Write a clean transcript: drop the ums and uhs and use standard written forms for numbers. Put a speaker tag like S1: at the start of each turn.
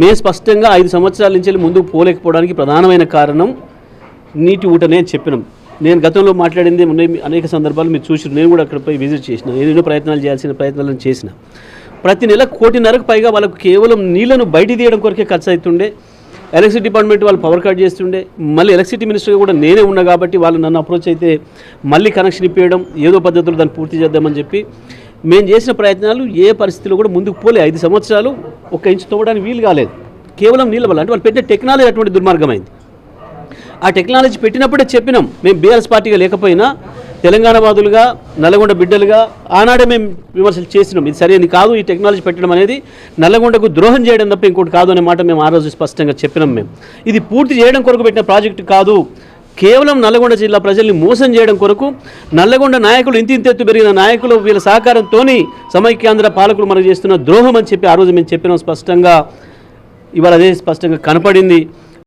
S1: మేము స్పష్టంగా 5 సంవత్సరాల నుంచి ముందుకు పోలేకపోవడానికి ప్రధానమైన కారణం నీటి ఊటనే చెప్పినాం. నేను గతంలో మాట్లాడింది అనేక సందర్భాలు మీరు చూసి, నేను కూడా అక్కడ పోయి విజిట్ చేసిన, ఎన్నో ప్రయత్నాలు చేయాల్సిన ప్రయత్నాలను చేసిన. ప్రతి నెల 1.5 కోటి పైగా వాళ్ళకు కేవలం నీళ్లను బయట తీయడం కొరకే ఖర్చు అవుతుండే. ఎలక్ట్రిసిటీ డిపార్ట్మెంట్ వాళ్ళు పవర్ కట్ చేస్తుండే. మళ్ళీ ఎలక్ట్రిసిటీ మినిస్టర్గా కూడా నేనే ఉన్నా కాబట్టి వాళ్ళు నన్ను అప్రోచ్ అయితే మళ్ళీ కనెక్షన్ ఇప్పించడం, ఏదో పద్ధతిలో దాన్ని పూర్తి చేద్దామని చెప్పి మేము చేసిన ప్రయత్నాలు ఏ పరిస్థితిలో కూడా ముందుకు పోలే. 5 సంవత్సరాలు 1 ఇంచు తవ్వడానికి వీలు కాలేదు, కేవలం నీళ్ళ వల్ల. అంటే వాళ్ళు పెట్టే టెక్నాలజీ అటువంటి దుర్మార్గమైంది. ఆ టెక్నాలజీ పెట్టినప్పుడే చెప్పినాం, మేము బీఆర్ఎస్ పార్టీగా లేకపోయినా తెలంగాణ వాదులుగా, నల్లగొండ బిడ్డలుగా ఆనాడే మేము విమర్శలు చేసినాం. ఇది సరైనది కాదు, ఈ టెక్నాలజీ పెట్టడం అనేది నల్లగొండకు ద్రోహం చేయడం తప్ప ఇంకోటి కాదు అనే మాట మేము ఆ రోజు స్పష్టంగా చెప్పినాం. మేము ఇది పూర్తి చేయడం కొరకు పెట్టిన ప్రాజెక్టు కాదు, కేవలం నల్లగొండ జిల్లా ప్రజల్ని మోసం చేయడం కొరకు నల్లగొండ నాయకులు ఇంతెత్తు పెరిగిన నాయకులు వీళ్ళ సహకారంతో సమైక్యాంధ్ర పాలకులు మనకు చేస్తున్న ద్రోహం అని చెప్పి ఆ రోజు మేము చెప్పినాం స్పష్టంగా. ఇవాళ అదే స్పష్టంగా కనపడింది.